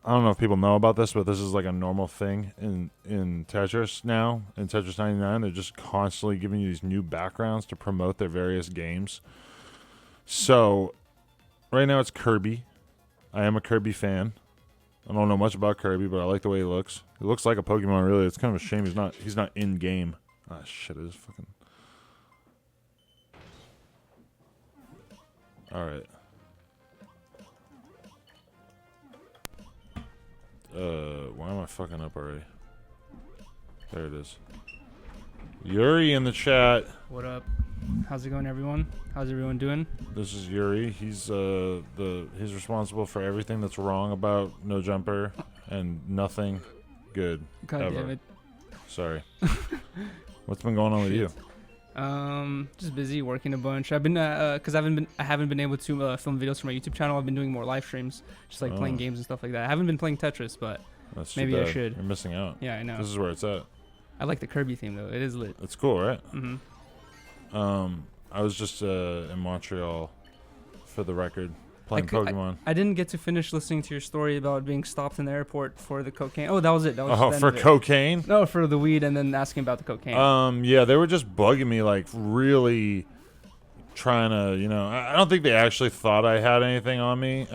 I don't know if people know about this, but this is like a normal thing in Tetris now. In Tetris 99, they're just constantly giving you these new backgrounds to promote their various games. So right now it's Kirby. I am a Kirby fan. I don't know much about Kirby, but I like the way he looks. He looks like a Pokemon, really. It's kind of a shame he's not in game. Ah, shit, it is fucking. All right. Why am I fucking up already? There it is. Yuri in the chat. What up? How's it going, everyone? How's everyone doing? This is Yuri. He's he's responsible for everything that's wrong about No Jumper and nothing good. God ever. damn it. Sorry. What's been going on with you? Just busy working a bunch. I've been because I haven't been able to film videos for my YouTube channel. I've been doing more live streams, just like playing games and stuff like that. I haven't been playing Tetris, but That's maybe too I bad. should. You're missing out. Yeah, I know. This is where it's at. I like the Kirby theme though. It is lit. It's cool, right? Mm-hmm. I was just in Montreal, for the record, playing Pokemon. I didn't get to finish listening to your story about being stopped in the airport for the cocaine. Oh, that was it. That was the end For of it. cocaine? No, for the weed, and then asking about the cocaine. Yeah, they were just bugging me, like really trying to, I don't think they actually thought I had anything on me,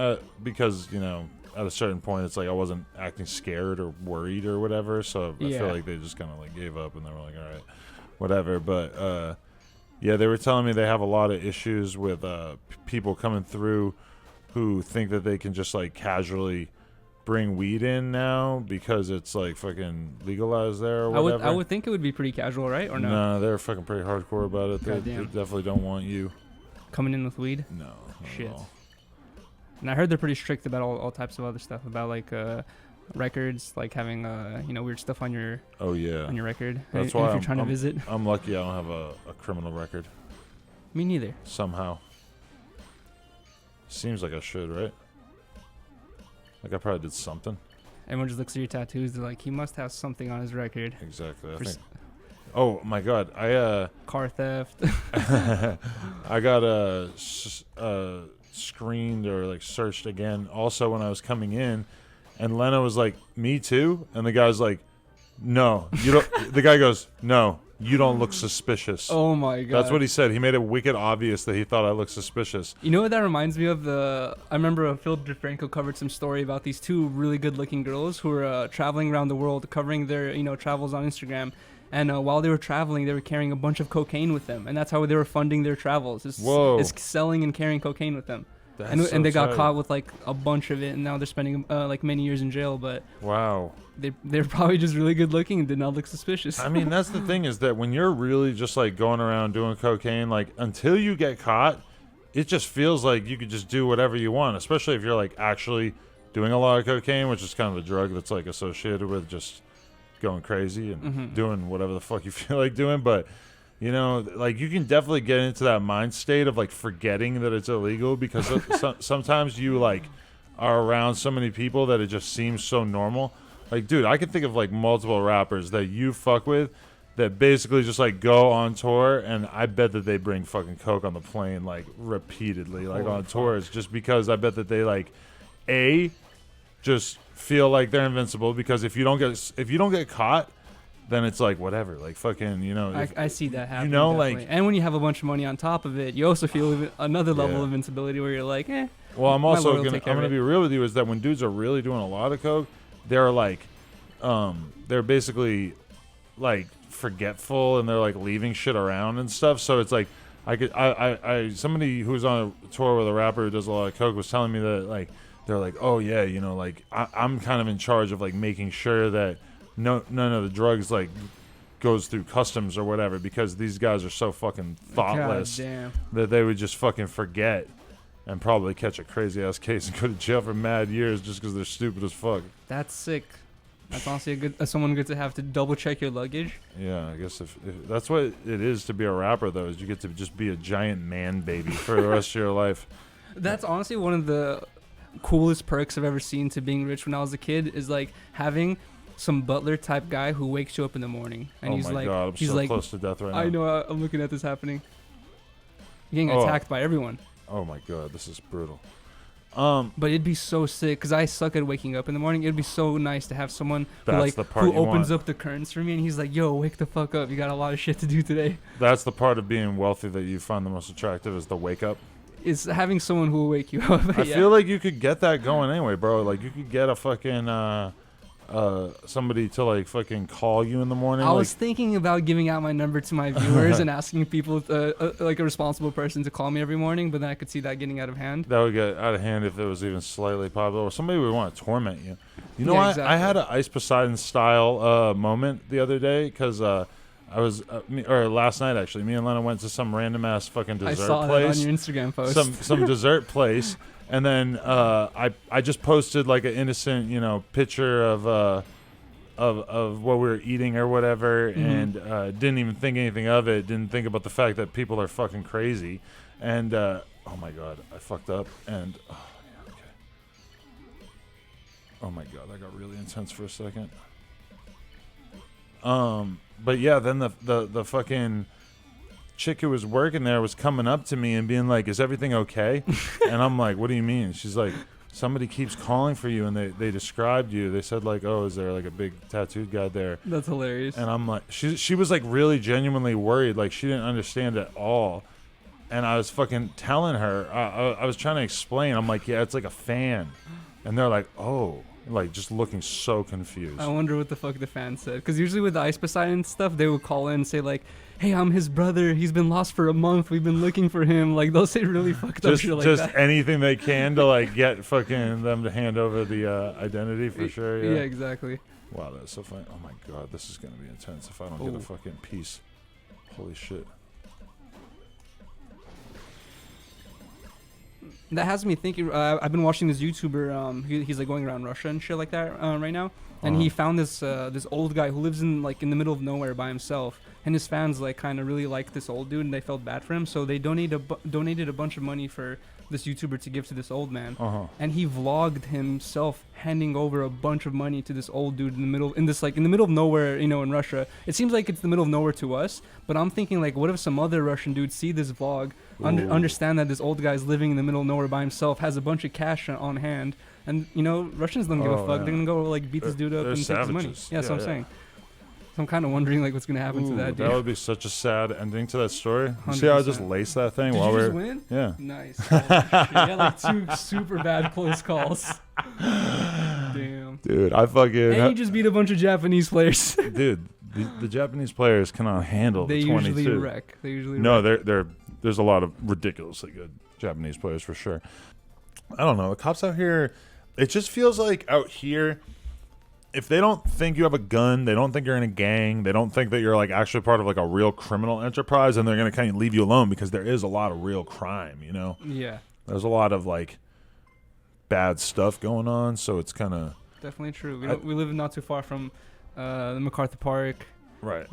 because, at a certain point, it's like I wasn't acting scared or worried or whatever. So I feel like they just kind of like gave up and they were like, all right, whatever. But yeah, they were telling me they have a lot of issues with people coming through who think that they can just like casually bring weed in now because it's like fucking legalized there or whatever. I would think it would be pretty casual, right? Or no? No, they're fucking pretty hardcore about it. They Goddamn. definitely don't want you. Coming in with weed? No. Not Shit. At all. And I heard they're pretty strict about all types of other stuff, about like records, like having weird stuff on your record. That's if why you're trying to visit. I'm lucky I don't have a criminal record. Me neither. Somehow. Seems like I should, right? Like I probably did something. Everyone just looks at your tattoos. They're like, he must have something on his record. Exactly. I think. Oh my God! Car theft. I got screened or like searched again. Also, when I was coming in, and Lena was like, "Me too," and the guy's like, "No, you don't." The guy goes, "No, you don't look suspicious." Oh my God! That's what he said. He made it wicked obvious that he thought I looked suspicious. You know what that reminds me of? I remember Phil DeFranco covered some story about these two really good-looking girls who were traveling around the world, covering their travels on Instagram. And while they were traveling, they were carrying a bunch of cocaine with them, and that's how they were funding their travels. Is selling and carrying cocaine with them. And they got caught with like a bunch of it, and now they're spending like many years in jail. But wow, they're probably just really good looking and did not look suspicious. I mean, that's the thing, is that when you're really just like going around doing cocaine, like until you get caught, it just feels like you could just do whatever you want, especially if you're like actually doing a lot of cocaine, which is kind of a drug that's like associated with just going crazy and doing whatever the fuck you feel like doing. But like you can definitely get into that mind state of like forgetting that it's illegal, because sometimes you like are around so many people that it just seems so normal. Like, dude, I can think of like multiple rappers that you fuck with that basically just like go on tour, and I bet that they bring fucking coke on the plane like repeatedly, like on tours, just because I bet that they like just feel like they're invincible, because if you don't get caught, then it's like whatever, like fucking, I see that happening. Like, and when you have a bunch of money on top of it, you also feel another level of invincibility where you're like, Well, I'm also gonna be real with you, is that when dudes are really doing a lot of coke, they're like, they're basically like forgetful, and they're like leaving shit around and stuff. So it's like somebody who's on a tour with a rapper who does a lot of coke was telling me that like they're like, oh yeah, like I'm kind of in charge of like making sure that none of the drugs like goes through customs or whatever, because these guys are so fucking thoughtless that they would just fucking forget and probably catch a crazy ass case and go to jail for mad years just because they're stupid as fuck. That's sick. That's honestly someone good to have to double check your luggage. Yeah, I guess if that's what it is to be a rapper, though, is you get to just be a giant man baby for the rest of your life. That's honestly one of the coolest perks I've ever seen to being rich when I was a kid, is like having some butler type guy who wakes you up in the morning and he's like, God, I'm so close to death right now. I know, I'm looking at this happening. You're getting attacked by everyone. Oh my God, this is brutal. But it'd be so sick because I suck at waking up in the morning. It'd be so nice to have someone who opens up the curtains for me and he's like, "Yo, wake the fuck up! You got a lot of shit to do today." That's the part of being wealthy that you find the most attractive is the wake up. It's having someone who will wake you up. I feel like you could get that going anyway, bro. Like you could get a fucking somebody to like fucking call you in the morning. I was thinking about giving out my number to my viewers and asking people, like a responsible person, to call me every morning, but then I could see that getting out of hand. That would get out of hand if it was even slightly popular. Or somebody would want to torment you. You know Yeah, what? exactly. I had an Ice Poseidon style moment the other day because I was last night actually. Me and Lena went to some random ass fucking dessert I saw place. that on your Instagram post. Some dessert place. And then I just posted like an innocent, picture of what we were eating or whatever, and didn't even think anything of it. Didn't think about the fact that people are fucking crazy. And oh my god, I fucked up. And oh my god, that got really intense for a second. But yeah, then the fucking chick who was working there was coming up to me and being like, "Is everything okay?" And I'm like, "What do you mean?" She's like, "Somebody keeps calling for you and they described you. They said like, oh, is there like a big tattooed guy there?" That's hilarious. And I'm like, she was like really genuinely worried, like she didn't understand at all. And I was fucking telling her, I was trying to explain. I'm like, "Yeah, it's like a fan." And they're like, "Oh." Like just looking so confused. I wonder what the fuck the fan said. Because usually with the Ice Poseidon stuff, they would call in and say like, "Hey, I'm his brother. He's been lost for a month. We've been looking for him." Like they'll say really fucked up shit like that. Just anything they can to like get fucking them to hand over the identity for sure. Yeah, exactly. Wow, that's so funny. Oh my god, this is gonna be intense if I don't get a fucking piece. Holy shit. That has me thinking. I've been watching this YouTuber. He's like going around Russia and shit like that right now. And he found this old guy who lives in the middle of nowhere by himself. And his fans like kind of really liked this old dude, and they felt bad for him. So they donated a bunch of money for this YouTuber to give to this old man. And he vlogged himself handing over a bunch of money to this old dude in the middle of nowhere, in Russia. It seems like it's the middle of nowhere to us, but I'm thinking like, what if some other Russian dude see this vlog, understand that this old guy's living in the middle of nowhere by himself, has a bunch of cash on hand, and Russians don't give a fuck. They're gonna go like beat this dude up and take his money. Yeah, that's what I'm saying. So I'm kind of wondering like what's gonna happen to that dude. That would be such a sad ending to that story. You see how I just laced that thing while we're win? Yeah. Nice. Yeah, like 2 super bad close calls. Damn. Dude, I fucking. And you just beat a bunch of Japanese players. Dude, the Japanese players cannot handle the 22. They usually wreck. No, there's a lot of ridiculously good Japanese players for sure. I don't know. The cops out here, it just feels like out here, if they don't think you have a gun, they don't think you're in a gang, they don't think that you're like actually part of like a real criminal enterprise, and they're going to kind of leave you alone because there is a lot of real crime, Yeah. There's a lot of like bad stuff going on, so it's kind of definitely true. We live not too far from the MacArthur Park. Right.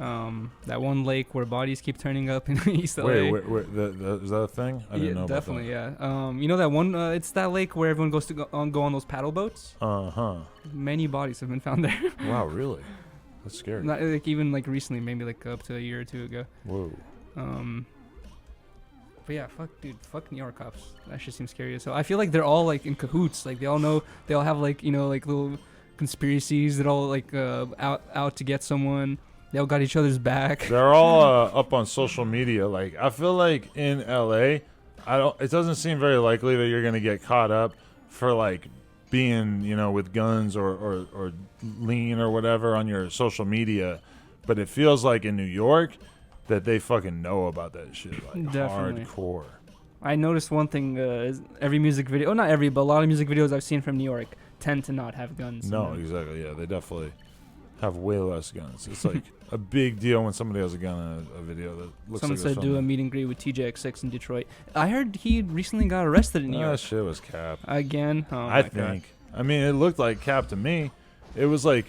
That one lake where bodies keep turning up in East LA. Wait, is that a thing? I didn't know definitely, about that. You know that one? It's that lake where everyone goes to go on those paddle boats. Many bodies have been found there. Wow, really? That's scary. Not like even like recently, maybe like up to a year or two ago. Whoa. But yeah, fuck New York cops. That shit seems scary. So I feel like they're all like in cahoots. Like they all know, they all have like like little conspiracies that all like out to get someone. They all got each other's back. They're all up on social media. Like I feel like in LA, it doesn't seem very likely that you're gonna get caught up for like being with guns or lean or whatever on your social media. But it feels like in New York that they fucking know about that shit like Definitely. Hardcore. I noticed one thing. Every music video, not every, but a lot of music videos I've seen from New York tend to not have guns. No, exactly. Yeah, they definitely have way less guns. It's like a big deal when somebody has a gun in a video that looks Someone like said do a meet and greet with TJX6 in Detroit. I heard he recently got arrested in New York. That shit was cap. Again? Oh, I think. God. I mean, it looked like cap to me. It was like,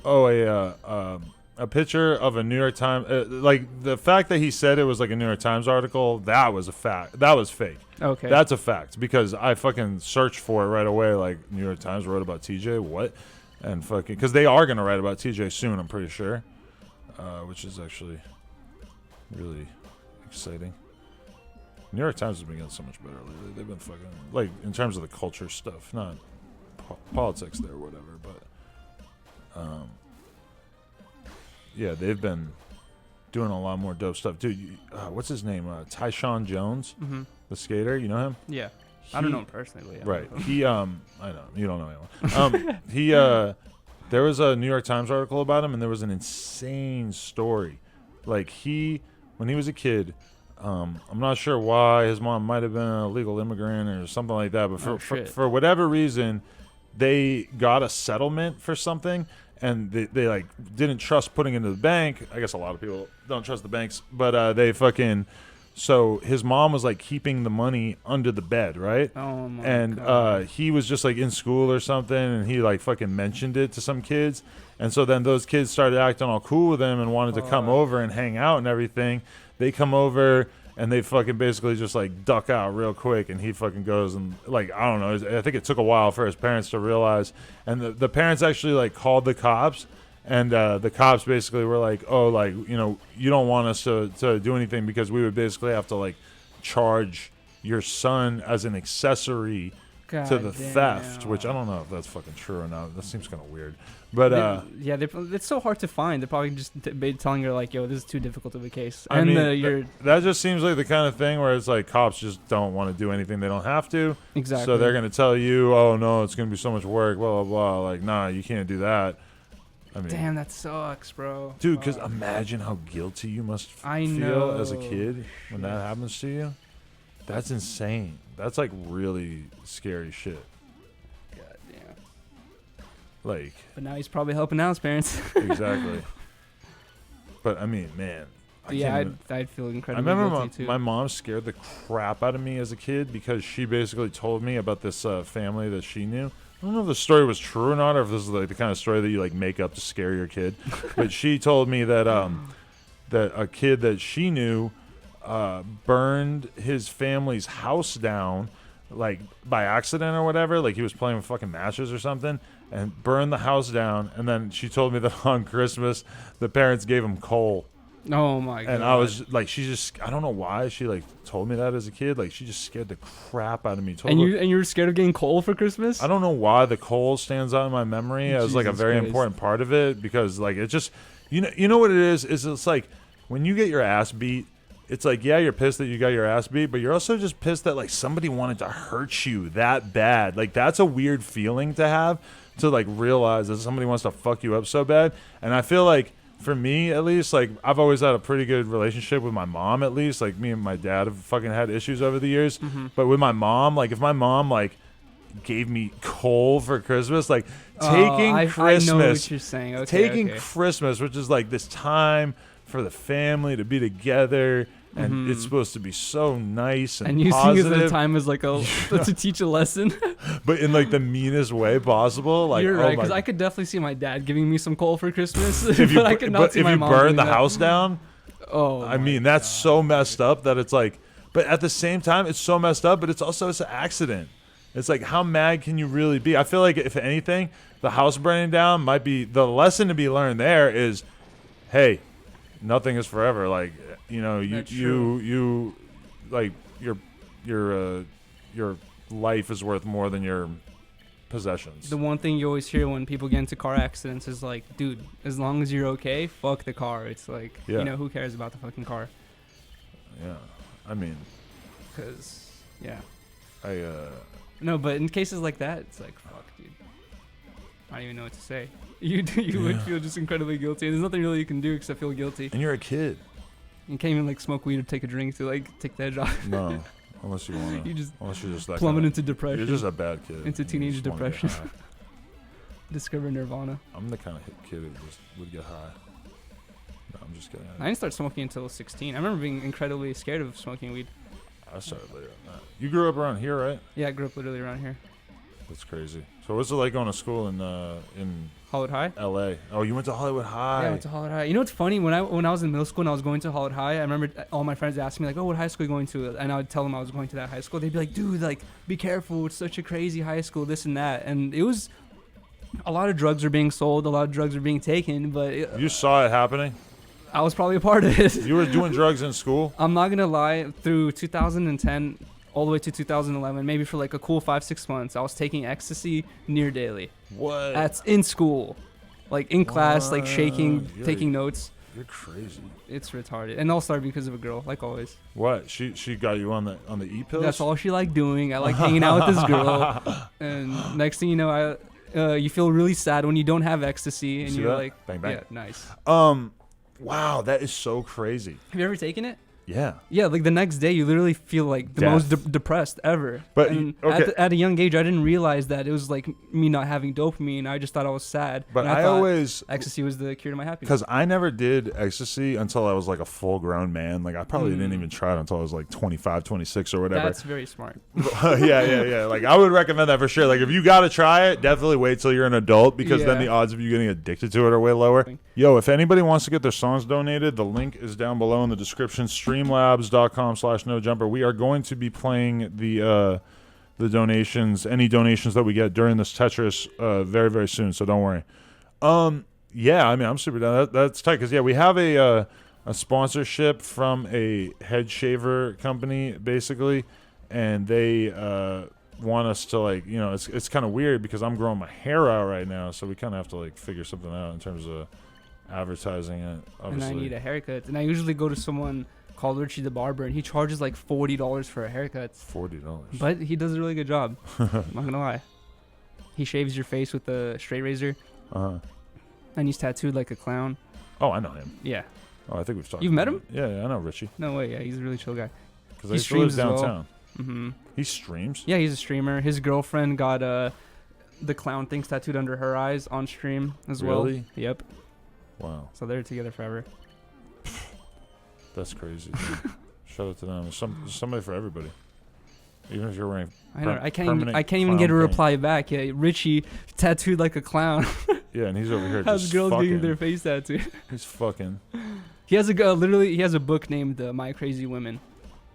a picture of a New York Times. Like the fact that he said it was like a New York Times article, that was a fact. That was fake. Okay. That's a fact because I fucking searched for it right away. Like New York Times wrote about TJ. What? And fucking, because they are gonna write about TJ soon, I'm pretty sure, which is actually really exciting. New York Times has been getting so much better lately. They've been fucking like in terms of the culture stuff, not politics there or whatever, but yeah, they've been doing a lot more dope stuff, dude. What's his name? Tyshawn Jones, the skater. You know him? Yeah. I don't know him personally, but yeah. Right. He I know you don't know anyone. He there was a New York Times article about him, and there was an insane story. Like when he was a kid. I'm not sure why his mom might have been an illegal immigrant or something like that, but for whatever reason, they got a settlement for something, and they like didn't trust putting it into the bank. I guess a lot of people don't trust the banks, but so his mom was like keeping the money under the bed, right? Oh my God. He was just like in school or something, and he like fucking mentioned it to some kids, and so then those kids started acting all cool with him and wanted to come over and hang out and everything. They come over and they fucking basically just like duck out real quick, and he fucking goes and like, I don't know. I think it took a while for his parents to realize, and the parents actually like called the cops, and the cops basically were like, oh, like, you know, you don't want us to do anything because we would basically have to like charge your son as an accessory to the theft, which I don't know if that's fucking true or not. That seems kind of weird. But it's so hard to find. They're probably just telling her like, "Yo, this is too difficult of a case." I mean, that just seems like the kind of thing where it's like cops just don't want to do anything they don't have to. Exactly. So they're gonna tell you, "Oh no, it's gonna be so much work." Blah blah blah. Like, nah, you can't do that. I mean, damn, that sucks, bro. Dude, because imagine how guilty you must feel as a kid when that happens to you. That's insane. That's like really scary shit. God damn. Like. But now he's probably helping out his parents. Exactly. But I mean, man. I'd feel incredibly I remember guilty too. my mom scared the crap out of me as a kid because she basically told me about this family that she knew. I don't know if the story was true or not, or if this is like the kind of story that you like make up to scare your kid. But she told me that that a kid that she knew burned his family's house down, like by accident or whatever. Like he was playing with fucking matches or something, and burned the house down. And then she told me that on Christmas, the parents gave him coal. Oh my God. And I was like, I don't know why she like told me that as a kid. Like she just scared the crap out of me. And you were scared of getting coal for Christmas? I don't know why the coal stands out in my memory as like a very important part of it, because like it just, you know what it is it's like when you get your ass beat. It's like, yeah, you're pissed that you got your ass beat, but you're also just pissed that like somebody wanted to hurt you that bad. Like that's a weird feeling to have, to like realize that somebody wants to fuck you up so bad. And I feel like for me at least, like I've always had a pretty good relationship with my mom, at least. Like me and my dad have fucking had issues over the years. Mm-hmm. But with my mom, like if my mom like gave me coal for Christmas, like taking Christmas, I know what you're saying. Okay, Christmas, which is like this time for the family to be together. And it's supposed to be so nice and positive. And using the time as like to teach a lesson. But in like the meanest way possible. Like, you're right, because I could definitely see my dad giving me some coal for Christmas. If you, I could not see my mom burn the house down, I mean, that's so messed up that it's like, but at the same time, it's so messed up, but it's an accident. It's like, how mad can you really be? I feel like if anything, the house burning down might be, the lesson to be learned there is, hey, nothing is forever. Like, you know, you like your life is worth more than your possessions. The one thing you always hear when people get into car accidents is like, dude, as long as you're okay, fuck the car. It's like, you know, who cares about the fucking car? Yeah, I mean, because no, but in cases like that, it's like, fuck, dude, I don't even know what to say. You would feel just incredibly guilty, and there's nothing really you can do except feel guilty. And you're a kid. You can't even like smoke weed or take a drink to like take the edge off. No, unless you want to. Unless you're just that plummet into depression. You're just a bad kid. Into teenage depression. Discover nirvana. I'm the kind of kid who just would get high. No, I'm just kidding. I didn't start smoking until 16. I remember being incredibly scared of smoking weed. I started later than that. You grew up around here, right? Yeah, I grew up literally around here. That's crazy. So what's it like going to school in Hollywood High? LA. Oh, you went to Hollywood High. Yeah, I went to Hollywood High. You know what's funny? When I was in middle school and I was going to Hollywood High, I remember all my friends asking me like, "Oh, what high school are you going to?" And I would tell them I was going to that high school. They'd be like, "Dude, like, be careful. It's such a crazy high school, this and that." And it was a lot of drugs are being sold, a lot of drugs are being taken, but you saw it happening? I was probably a part of it. You were doing drugs in school? I'm not gonna lie. Through 2010 all the way to 2011, maybe for like a cool 5-6 months, I was taking ecstasy near daily. What? That's in school, like in class, like shaking, taking notes. You're crazy. It's retarded, and it all started because of a girl, like always. What? She got you on the e-pills? That's all she liked doing. I like hanging out with this girl, and next thing you know, you feel really sad when you don't have ecstasy, and See you're that? like, bang bang. yeah, nice. Wow, that is so crazy. Have you ever taken it? Yeah. Yeah, like the next day you literally feel like the most depressed ever. But and okay. at a young age, I didn't realize that it was like me not having dopamine. I just thought I was sad. But I I always ecstasy was the cure to my happiness. Because I never did ecstasy until I was like a full-grown man. Like I probably didn't even try it until I was like 25, 26 or whatever. That's very smart. yeah. Like I would recommend that for sure. Like if you got to try it, definitely wait till you're an adult because then the odds of you getting addicted to it are way lower. Yo, if anybody wants to get their songs donated, the link is down below in the description. Streamlabs.com/nojumper. We are going to be playing the donations, any donations that we get during this Tetris very, very soon. So don't worry. Yeah, I mean, I'm super down. That's tight because, yeah, we have a sponsorship from a head shaver company, basically, and they want us to, like, you know, it's kind of weird because I'm growing my hair out right now, so we kind of have to, like, figure something out in terms of advertising it, obviously. And I need a haircut. And I usually go to someone called Richie the Barber, and he charges, like, $40 for a haircut. $40. But he does a really good job. I'm not going to lie. He shaves your face with a straight razor. Uh-huh. And he's tattooed like a clown. Oh, I know him. Yeah. Oh, I think we've talked. You've met him? Yeah, I know Richie. No way. Yeah, he's a really chill guy. Because he streams downtown. Mm-hmm. He streams? Yeah, he's a streamer. His girlfriend got the clown things tattooed under her eyes on stream as well. Really? Yep. Wow. So they're together forever. That's crazy. Shout out to them. There's somebody for everybody. Even if you're wearing I know. I can't even get a reply back. Yeah, Richie tattooed like a clown. Yeah, and he's over here How's just girls fucking. getting their face tattooed? He's fucking. He has he has a book named My Crazy Women.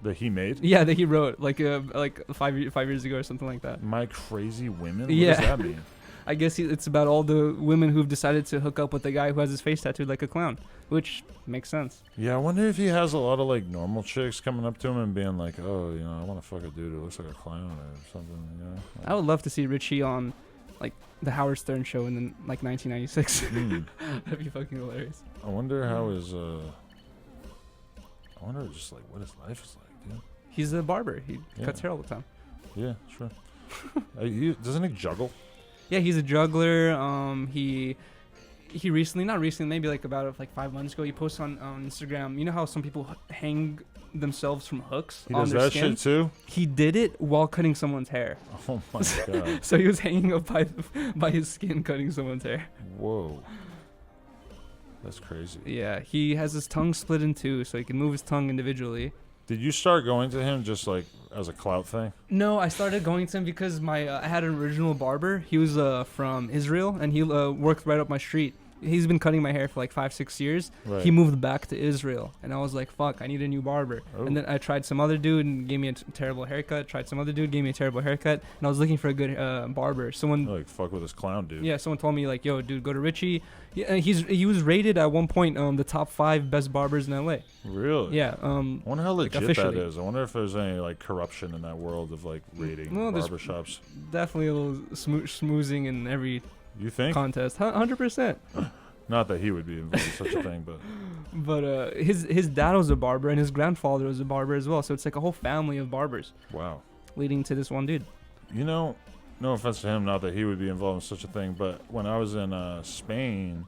That he made? Yeah, that he wrote like 5 years ago or something like that. My Crazy Women? Yeah. What does that mean? I guess it's about all the women who've decided to hook up with the guy who has his face tattooed like a clown, which makes sense. Yeah, I wonder if he has a lot of like normal chicks coming up to him and being like, "Oh, you know, I want to fuck a dude who looks like a clown or something." You know? I would love to see Richie on like the Howard Stern show in like 1996. That'd be fucking hilarious. I wonder how his. I wonder just like what his life is like, dude. He's a barber. He cuts hair all the time. Yeah, sure. Doesn't he juggle? Yeah, he's a juggler. He not recently, maybe like about 5 months ago, he posted on Instagram. You know how some people hang themselves from hooks He on does their that skin? shit too? He did it while cutting someone's hair. Oh my god. So he was hanging up by his skin cutting someone's hair. Whoa. That's crazy. Yeah, he has his tongue split in two, so he can move his tongue individually. Did you start going to him just like as a clout thing? No, I started going to him because I had an original barber. He was from Israel, and he worked right up my street. He's been cutting my hair for like 5-6 years. Right. He moved back to Israel, and I was like, fuck, I need a new barber. Oh. And then I tried some other dude and gave me a terrible haircut. Tried some other dude, gave me a terrible haircut. And I was looking for a good barber. Someone Like fuck with this clown dude. Yeah, someone told me like, yo, dude, go to Richie. Yeah, he was rated at one point the top 5 best barbers in LA. Really? Yeah. I wonder how legit that officially. is. I wonder if there's any like corruption in that world of like rating barbershops. Definitely a little schmoozing in every You think? contest. 100%. Not that he would be involved in such a thing, but his dad was a barber and his grandfather was a barber as well. So it's like a whole family of barbers wow. leading to this one dude. You know, no offense to him, not that he would be involved in such a thing, but when I was in Spain,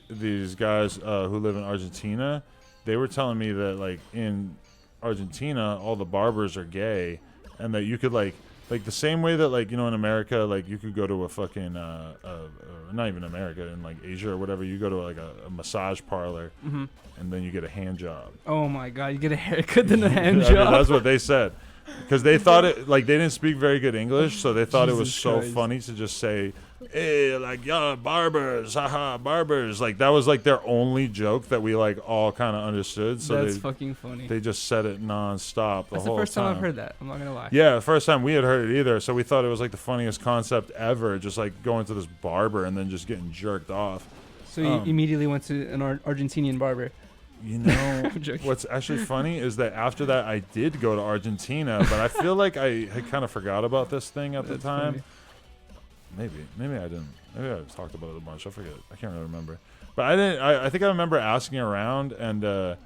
these guys who live in Argentina, they were telling me that like in Argentina, all the barbers are gay, and that you could like the same way that like, you know, in America, like you could go to a fucking not even America, in like Asia or whatever, you go to like a massage parlor, and then you get a hand job. Oh my god, you get a haircut then a hand I job. mean, that's what they said. Because they thought it, like, they didn't speak very good English, so they thought it was Jesus so Christ. funny to just say, hey, like, yeah, barbers, haha, barbers. Like, that was, like, their only joke that we, like, all kind of understood. So That's fucking funny. They just said it nonstop the That's whole the first time I've time. heard that. I'm not going to lie. Yeah, the first time we had heard it either, so we thought it was, like, the funniest concept ever, just, like, going to this barber and then just getting jerked off. So you immediately went to an Argentinian barber. You know, I'm joking. what's actually funny is that after that, I did go to Argentina, but I feel like I had kind of forgot about this thing at the That's time. funny. Maybe I didn't. Maybe I talked about it a bunch. I forget. I can't really remember. But I didn't. I think I remember asking around, and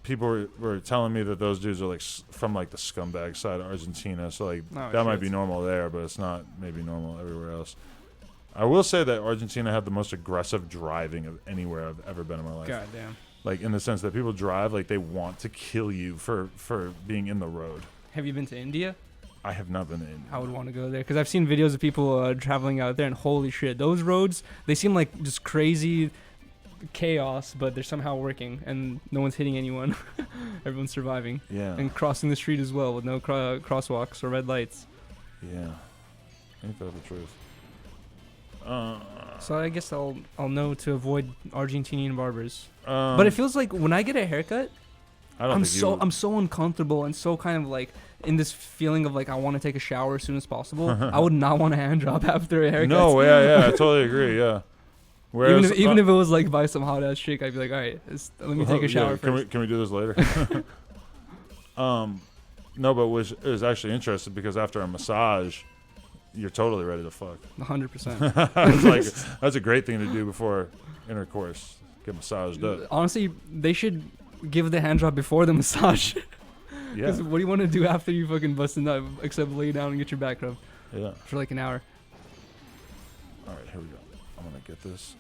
people were telling me that those dudes are like from like the scumbag side of Argentina. So like that might be normal there, but it's not maybe normal everywhere else. I will say that Argentina had the most aggressive driving of anywhere I've ever been in my life. God damn. Like in the sense that people drive like they want to kill you for being in the road. Have you been to India? I have not been to India. I would want to go there because I've seen videos of people traveling out there, and holy shit, those roads, they seem like just crazy chaos, but they're somehow working, and no one's hitting anyone. Everyone's surviving. Yeah. And crossing the street as well with no crosswalks or red lights. Yeah. Ain't that the truth? So I guess I'll know to avoid Argentinian barbers. But But it feels like when I get a haircut, I don't I'm think you I'm so uncomfortable and so kind of like in this feeling of like I want to take a shower as soon as possible. I would not want a hand job after a haircut. No, yeah, I totally agree. Yeah. Whereas, even if it was like by some hot ass chick, I'd be like, all right, let me take a shower first. Can we do this later? No, but it was actually interesting because after a massage, you're totally ready to fuck. 100%. It's like that's a great thing to do before intercourse. Get massaged up. Honestly, they should give the hand job before the massage. Yeah. Because what do you want to do after you fucking bust a nut except lay down and get your back rubbed Yeah. for like an hour? All right, here we go. I'm gonna get this.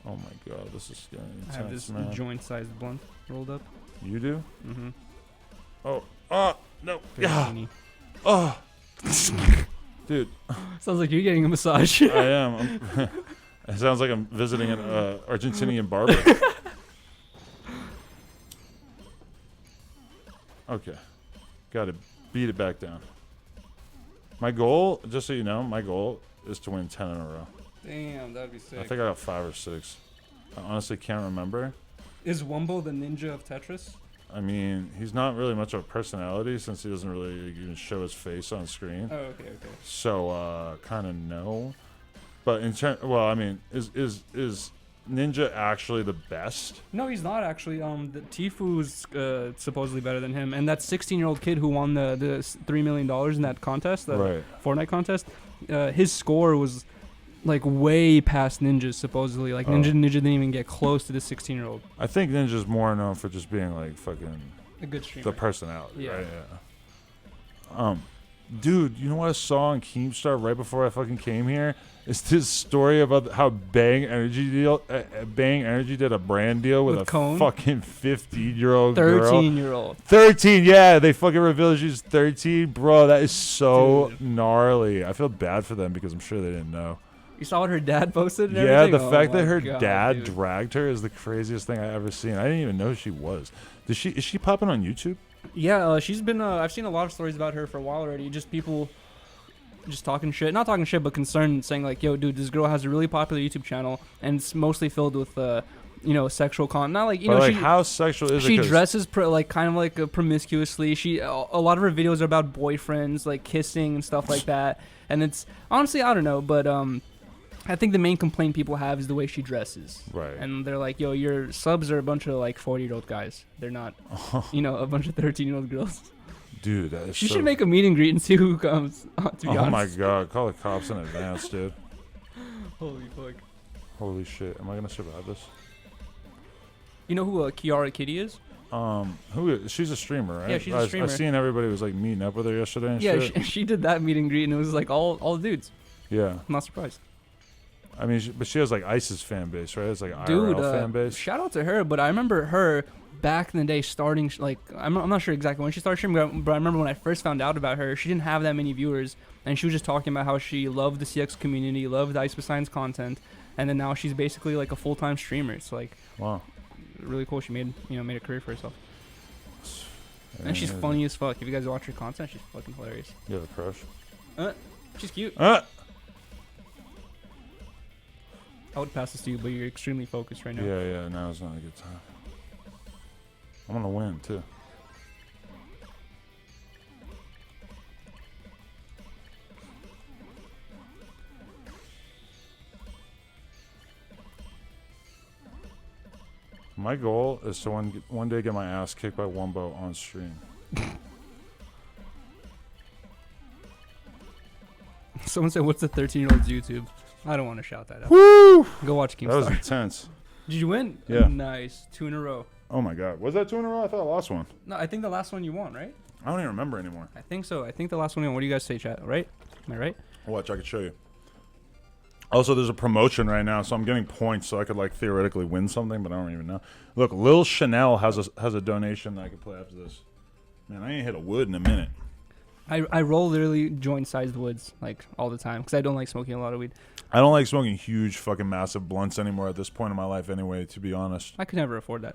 Oh my god, this is getting intense, I have this man. joint-sized blunt rolled up. You do? Mm-hmm. Oh, no. Very Yeah. teeny. Oh. Dude, Sounds like you're getting a massage. I am. It sounds like I'm visiting an Argentinian barber. Okay. Gotta beat it back down. My goal, just so you know, my goal is to win 10 in a row. Damn, that'd be sick. I think I got 5 or 6. I honestly can't remember. Is Wumbo the ninja of Tetris? I mean, he's not really much of a personality since he doesn't really even show his face on screen. Oh, okay. So, kind of no. But well, I mean, is Ninja actually the best? No, he's not actually. The Tifu's supposedly better than him, and that 16-year-old kid who won the $3 million in that contest, the Right. Fortnite contest, his score was like way past Ninja's supposedly. Like Ninja didn't even get close to the 16-year-old. I think Ninja's more known for just being like fucking A good streamer. the personality. Yeah. Right? Yeah. Dude, you know what I saw on Keemstar right before I fucking came here? It's this story about how Bang Energy did a brand deal with a Cone? fucking 15-year-old girl. 13-year-old. 13, yeah. They fucking revealed she's 13. Bro, that is so Dude. gnarly. I feel bad for them because I'm sure they didn't know. You saw what her dad posted? And Yeah, everything? the Oh fact my that her God, dad dude. dragged her is the craziest thing I ever seen. I didn't even know she was. Is she popping on YouTube? Yeah, she's been. I've seen a lot of stories about her for a while already. Just people, just talking shit. Not talking shit, but concerned, saying like, "Yo, dude, this girl has a really popular YouTube channel, and it's mostly filled with, sexual content. Not like But like, how sexual is it? she 'Cause- dresses kind of promiscuously. A lot of her videos are about boyfriends, like kissing and stuff like that. And it's honestly, I don't know, but I think the main complaint people have is the way she dresses. Right. And they're like, yo, your subs are a bunch of like 40-year-old guys. They're not, a bunch of 13-year-old girls. Dude, that is She so... should make a meet and greet and see who comes. To be Oh my honest. god, call the cops in advance, dude. Holy fuck. Holy shit, am I gonna survive this? You know who Kiara Kitty is? She's a streamer, right? Yeah, she's a streamer. I've seen everybody was like meeting up with her yesterday and Yeah, shit. she did that meet and greet and it was like all dudes. Yeah. I'm not surprised. I mean, but she has like ISIS fan base, right? It's like Dude, IRL fan base. shout out to her, but I remember her back in the day starting, I'm not sure exactly when she started streaming, but I remember when I first found out about her, she didn't have that many viewers, and she was just talking about how she loved the CX community, loved Ice with Science content, and then now she's basically like a full-time streamer. It's like, Wow. really cool. She made a career for herself. Yeah, And she's funny as fuck. If you guys watch her content, she's fucking hilarious. You have a crush? She's cute. Ah! I would pass this to you, but you're extremely focused right now. Yeah, now is not a good time. I'm gonna win too. My goal is to one day get my ass kicked by Wumbo on stream. Someone said, "What's the 13-year-old's YouTube?" I don't want to shout that out. Woo! Go watch That was Keemstar. intense. Did you win? Yeah. Nice. 2 in a row. Oh my god. Was that 2 in a row? I thought I lost one. No, I think the last one you won, right? I don't even remember anymore. I think so. I think the last one you won. What do you guys say, chat? Right? Am I right? Watch, I can show you. Also, there's a promotion right now, so I'm getting points so I could like theoretically win something, but I don't even know. Look, Lil Chanel has a donation that I could play after this. Man, I ain't hit a wood in a minute. I roll literally joint-sized woods like all the time because I don't like smoking a lot of weed. I don't like smoking huge fucking massive blunts anymore at this point in my life anyway, to be honest. I could never afford that.